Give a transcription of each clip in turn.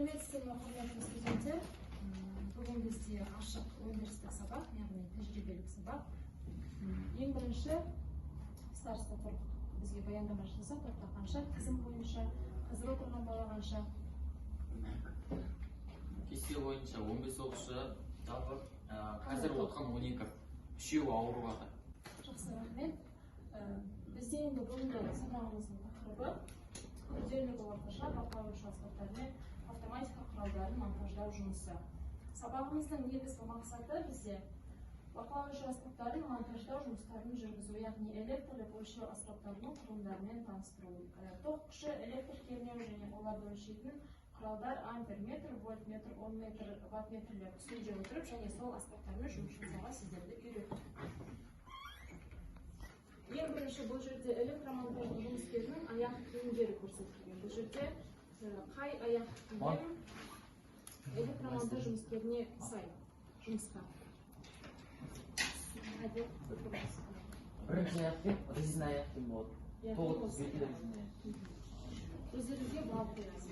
Сәлеметсіздер ме, құрметті студенттер? Бүгін бізде ашық өндірістік сабақ, яғни тәжірибелік сабақ. Ең бірінші староста бізге баяндама жасап, тоқтағанша, тізім бойынша, қазір отырған балағанша. Кесте бойынша 15 оқушы табыр, қазір отқан 12, үшеуі ауырып жатыр. Жақсы, рахмет. Бізде енді бүгінгі сабағымыздың тақырыбы күрделілігі орташа бақылаушы аспаптар мен автоматика құралдарын монтаждау жұмысы. Сабағымыздың негізгі мақсаты бізде бақылаушы аспаптарын монтаждау жұмыстарын жүргізу, яғни электрлік өлшеу аспаптарының құрылымдарымен таныстыру. Тоқ күші, электр кернеу және оларды өлшейтін құралдар амперметр, вольтметр, омметр, ваттметрлер түсінде отырып және сол аспаптармен жұмыс жасауға сіздерді үйрету. Ең бірінші бұл жерде электромонтаждың жұмыскерінің аяқ киімдері көрсетілген. Бұл жерде қай аяқ киім электромонтаж жұмыскеріне сай жұмысқа. Бірінші аяқ киім резина аяқ киім болады. Толық бетті резина. Өздеріңізге бал қоясыз.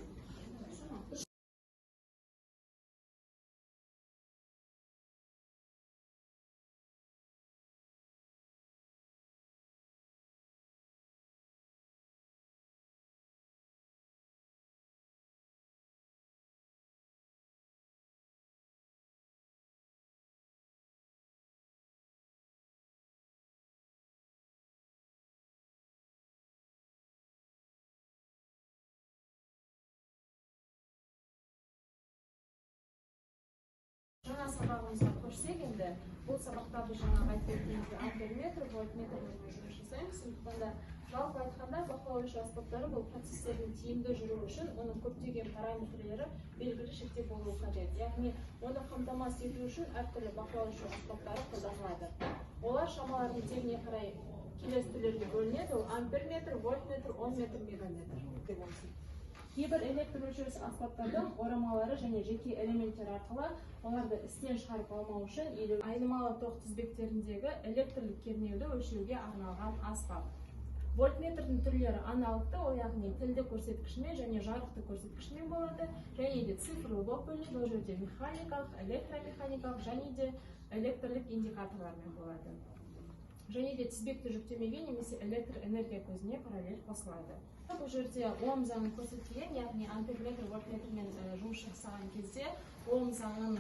Жаңа сабағымызға көрсек, енді бұл сабақтарды жаңа айтып өткенімізде амперметр, вольтметрлермен жұмыс жасаймыз. Сондықтан да жалпы айтқанда бақылау өлшеу аспаптары бұл процестердің тиімді жүруі үшін оның көптеген параметрлері белгілі шекте болуы қажет. Яғни оны қамтамасыз ету үшін әртүрлі бақылау өлшеу аспаптары қолданылады. Олар шамалардың тегіне қарай келесі түрлерге бөлінеді. Ол амперметр, вольтметр, омметр, мегаметр деп olsun. Кейбір электр өлшеуіш аспаптардың орамалары және жеке элементтер арқылы оларды істен шығарып алмау үшін айнымалы тоқ тізбектеріндегі электрлік кернеуді өлшеуге арналған аспап. Вольтметрдің түрлері аналогты, ол яғни тілді көрсеткішімен және жарықты көрсеткішімен болады, және де цифрлы болып бөлінеді, ол жерде механикалық, электромеханикалық және де электрлік индикаторлармен болады. Және де тізбекті жүктемеге немесе электр энергия көзіне параллель қосылады. Бұл жерде Ом заңын көрсетілген, яғни амперметр, вольтметрмен жұмыс жасаған кезде Ом заңын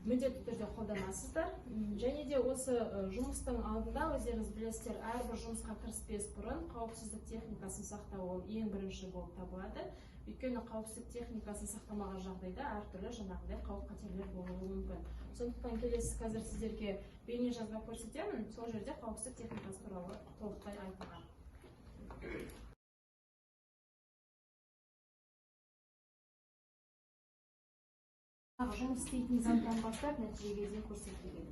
міндетті түрде қолданасыздар. Және де осы жұмыстың алдында өздеріңіз білесіздер, әрбір жұмысқа кіріспес бұрын қауіпсіздік техникасын сақтау ол ең бірінші болып табылады. Өйткені қауіпсіздік техникасын сақтамаған жағдайда әртүрлі жаңағыдай қауіп-қатерлер болуы мүмкін. Сондықтан келесі қазір сіздерге бейне жазба көрсетемін, сол жерде қауіпсіздік техникасы туралы толықтай айтылған. Жұмыс істейтін заңдан бастап нәтижеге дейін көрсетілген.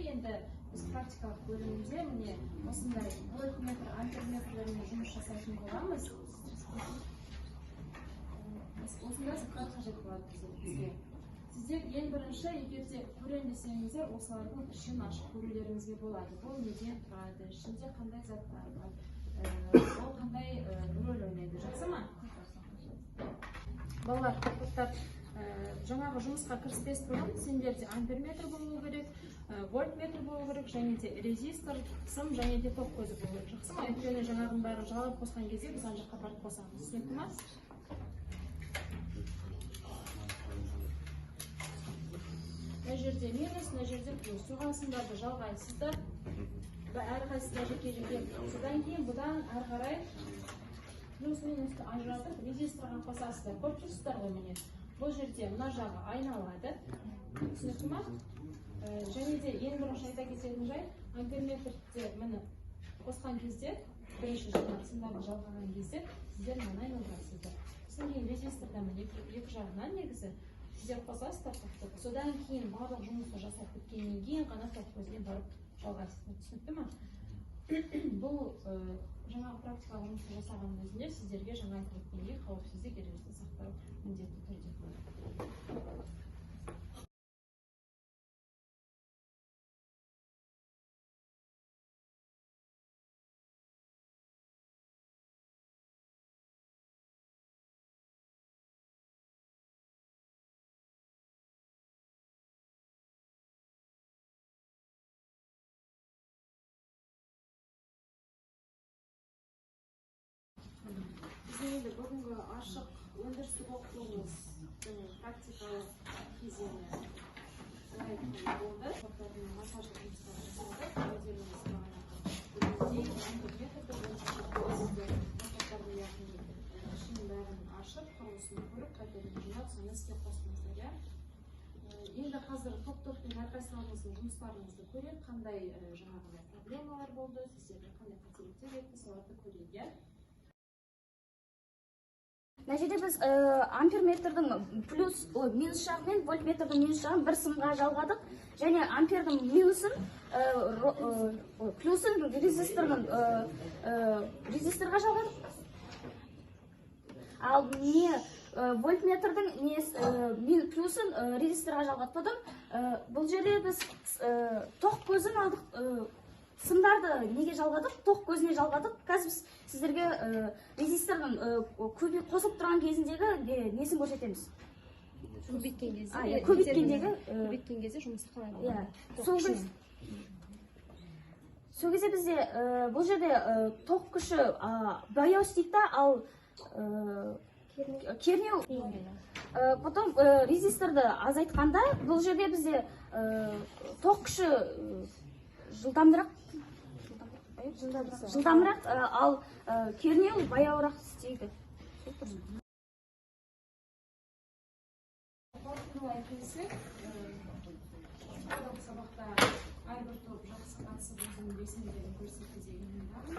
Енді біз практикалық бөлімінде міне осындай вольтметр, амперметрлермен жұмыс жасайтын боламыз. Осындай заттар қажет болады бізге. Сіздер ең бірінші, егер де көрем десеңіздер, осылардың ішін ашып көрулеріңізге болады. Бұл неден тұрады, ішінде қандай заттар бар, ол қандай рөл ойнайды. Жақсы ма? Балалар, тоқтап, жаңағы жұмысқа кіріспес бұрын сендерде амперметр болуы керек, вольтметр болуы керек, және де резистор, сым және де тоқ көзі болуы керек. Жақсы ма? Өйткені жаңағын бәрін жағалап қосқан кезде біз ана жаққа барып қосамыз. Түсінікті ма? Мына жерде минус, мына жерде плюс. Соғасындарды жалғайсыздар. Әрқайсысында жеке-жеке. Содан кейін бұдан әрі қарай плюс-минусты ажыратып резисторға қосасыздар. Көріп тұрсыздар ғой міне. Бұл жерде мына жағы айналады. Түсінікті ма? Және де ең бірінші айта кететін жай, амперметрді міне қосқан кезде, бірінші сымдарды жалғаған кезде сіздер мына айналдырасыздар. Содан кейін резисторда міне екі жағынан негізі сіздер қосасыздар тоқтап. Содан кейін барлық жұмысты жасап біткеннен кейін ғана тоқ көзіне барып жалғайсыздар. Түсінікті ма? Бұл жаңағы практикалық жұмысты жасаған өзінде сіздерге жаңа айтып өткендей қауіпсіздік ережесін сақтау міндетті түрде болады. біздің енді бүгінгі ашық өндірістік оқытуымыздың практикалық кезеңі солай болды. Массаждық жұмыстар жасалды. Өздеріңіз бәрін ашып, құрылысын көріп, қайтадан жинап, соны іске қостыңыздар, иә. Енді қазір топ-топтың әрқайсыларыңыздың жұмыстарыңызды көрейік, қандай жаңағыдай проблемалар болды, сіздерде қандай қателіктер етті, соларды көрейік, иә. Мына жерде біз амперметрдің минус жағы мен вольтметрдің минус жағын бір сымға жалғадық, және ампердің минусын плюсын резисторға жалғадық. Ал вольтметрдің плюсын резисторға жалғатпадым. Бұл жерде біз тоқ көзін алдық, сымдарды неге жалғадық? Тоқ көзіне жалғадық. Қазір біз сіздерге резистордың қосылып тұрған кезіндегі несін көрсетеміз. Көбейткен кезде жұмысы қалай болады? Сол кезде бізде бұл жерде тоқ күші баяу істейді, ал кернеу потом резисторды азайтқанда бұл жерде бізде тоқ күші жылдамырақ, ал кернеу баяуырақ істейді. Қорытындылай келсек, сабақта әрбір топ жақсы қатысып өзінің белсенділігін көрсетті деген ойдамын.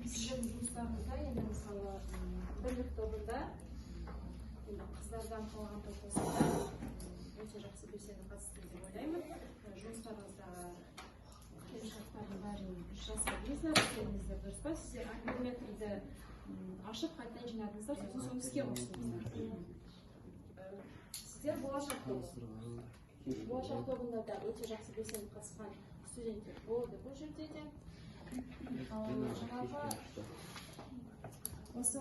Сіздердің жұмыстарыңызда енді мысалы бірлік тобында қыздардан қалған топ болсада өте жақсы белсенді қатысты деп ойлаймын. Жұмыстарыңыздағы келісімшарттардың бәрін жасадыңыздар, істедіңіздер, дұрыс па? Сіздер амперметрді ашып қайтадан жинадыңыздар, сосын соны іске қостыңыздар. Сіздер болашақ тобында да өте жақсы белсенді қатысқан студенттер болды бұл жерде де. Жаңағы осы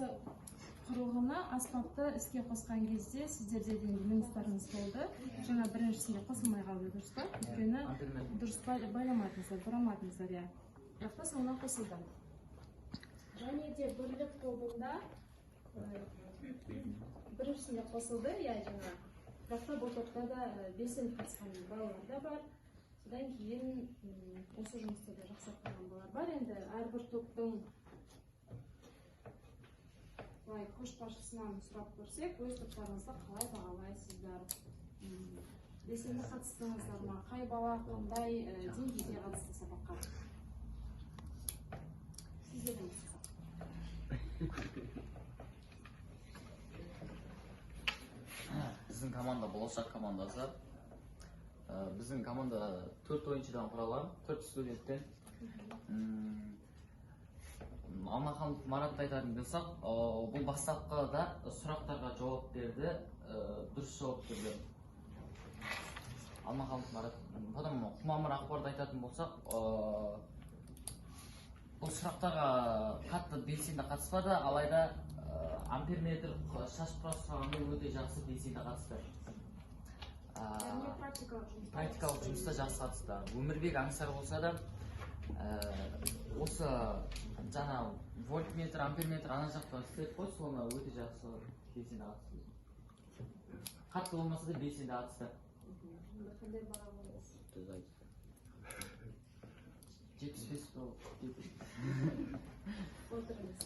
құрылғыны аспапты іске қосқан кезде сіздерде де минустарыңыз болды. Жаңа біріншісінде қосылмай қалды, дұрыс па? Өйткені дұрыс байламадыңыздар, бұрамадыңыздар, иә. Бірақ та соңынан қосылды. Және де бірлік тобында біріншісінде қосылды, иә, жаңа. Бірақ та бұл топта да белсенді қатысқан балалар да бар. Содан кейін осы жұмысты да жақсартқан балалар бар. Енді әрбір топтың көшбасшысынан сұрап көрсек, өз топтарыңызды қалай бағалайсыздар? Белсенді қатыстыңыздар ма? Қай бала қандай деңгейде қатысты сабаққа? Сіздердің Біздің команда болашақ командасы. Біздің команда 4 ойыншыдан құралған, 4 студенттен. Алмахан Маратты айтатын болсақ, бұл бастапқыда сұрақтарға жауап берді, дұрыс жауап берді. Алмахан Марат, потом Құмамыр Ақбарды айтатын болсақ, бұл сұрақтарға қатты белсенді қатыспады, алайда амперметр шаш құрастырғанда өте жақсы белсенді қатысты. Практикалық жұмыста жақсы қатысты. Өмірбек Аңсар болса да, осы жаңа вольтметр, амперметр ана жақта істеп қой, соны өте жақсы белсенді қатысты. Қатты болмаса да белсенді қатысты. Қандай баға боласыз? 75 болып. Отырыңыз.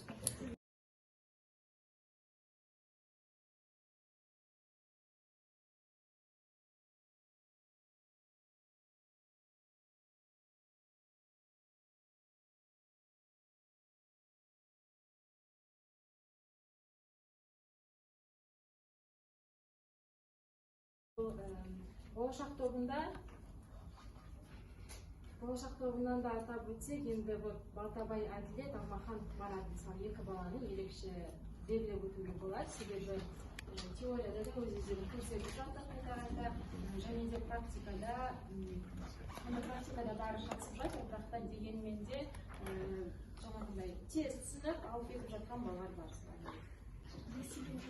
Болашақ тобынан да атап өтсек, енді Балтабай Әділет, Алмахан Марат мысалы екі баланы ерекше белгілеп өтуге болады. Себебі теорияда да өздерін көрсетіп жатыр қайта-қайта, және де практикада бәрі қатысып жатыр, бірақ та дегенмен де жаңағындай тез түсініп алып кетіп жатқан балалар бар.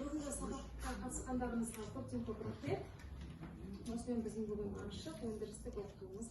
Бүгінгі сабаққа қатысқандарыңызға көптен көп рахмет. Осымен біздің бүгін ашық өндірістік оқытуымыз